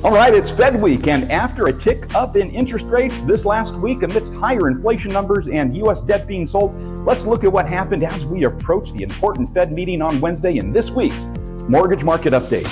All right, it's Fed week, and after a tick up in interest rates this last week amidst higher inflation numbers and U.S. debt being sold, let's look at what happened as we approach the important Fed meeting on Wednesday in this week's Mortgage Market Update.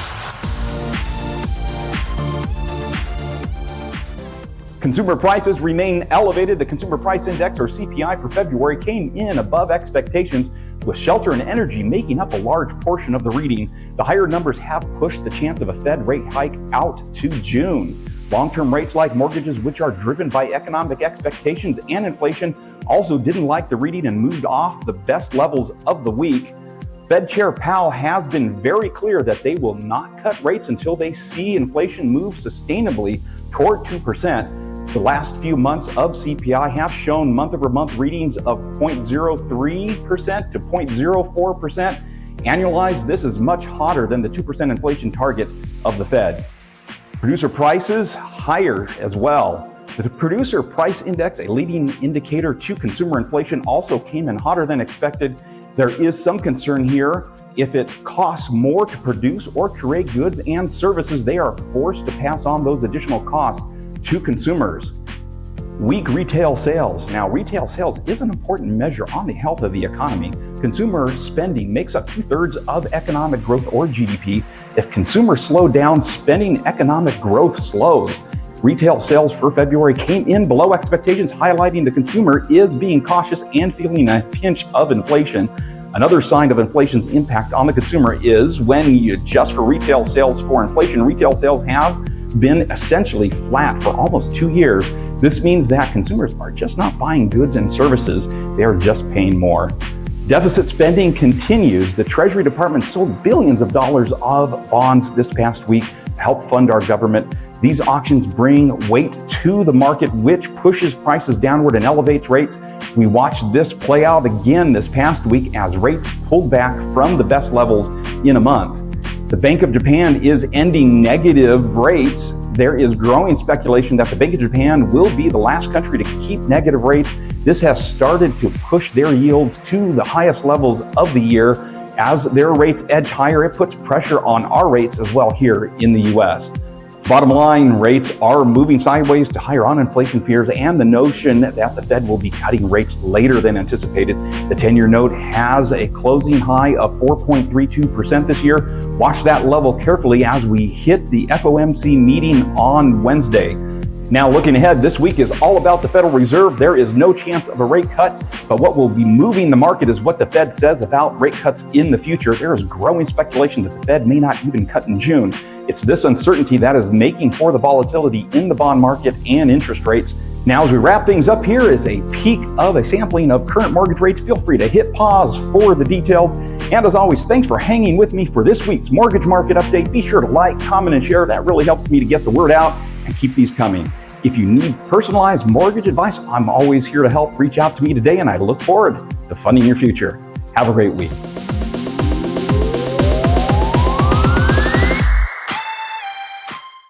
Consumer prices remain elevated. The Consumer Price Index, or CPI, for February came in above expectations, with shelter and energy making up a large portion of the reading. The higher numbers have pushed the chance of a Fed rate hike out to June. Long-term rates, like mortgages, which are driven by economic expectations and inflation, also didn't like the reading and moved off the best levels of the week. Fed Chair Powell has been very clear that they will not cut rates until they see inflation move sustainably toward 2%. The last few months of CPI have shown month-over-month readings of 0.03% to 0.04%. Annualized, this is much hotter than the 2% inflation target of the Fed. Producer prices higher as well. The Producer Price Index, a leading indicator to consumer inflation, also came in hotter than expected. There is some concern here. If it costs more to produce or create goods and services, they are forced to pass on those additional costs to consumers. Weak retail sales. Now, retail sales is an important measure on the health of the economy. Consumer spending makes up 2/3 of economic growth, or GDP. If consumers slow down spending, economic growth slows. Retail sales for February came in below expectations, highlighting the consumer is being cautious and feeling a pinch of inflation. Another sign of inflation's impact on the consumer is when you adjust for retail sales for inflation. Retail sales have been essentially flat for almost 2 years. This means that consumers are just not buying goods and services, they are just paying more. Deficit spending continues. The Treasury Department sold billions of dollars of bonds this past week to help fund our government. These auctions bring weight to the market, which pushes prices downward and elevates rates. We watched this play out again this past week as rates pulled back from the best levels in a month. The Bank of Japan is ending negative rates. There is growing speculation that the Bank of Japan will be the last country to keep negative rates. This has started to push their yields to the highest levels of the year. As their rates edge higher, it puts pressure on our rates as well here in the U.S. Bottom line, rates are moving sideways to higher on inflation fears and the notion that the Fed will be cutting rates later than anticipated. The 10-year note has a closing high of 4.32% this year. Watch that level carefully as we hit the FOMC meeting on Wednesday. Now, looking ahead, this week is all about the Federal Reserve. There is no chance of a rate cut, but what will be moving the market is what the Fed says about rate cuts in the future. There is growing speculation that the Fed may not even cut in June. It's this uncertainty that is making for the volatility in the bond market and interest rates. Now, as we wrap things up, here is a peek of a sampling of current mortgage rates. Feel free to hit pause for the details. And as always, thanks for hanging with me for this week's Mortgage Market Update. Be sure to like, comment, and share. That really helps me to get the word out and keep these coming. If you need personalized mortgage advice, I'm always here to help. Reach out to me today, and I look forward to funding your future. Have a great week.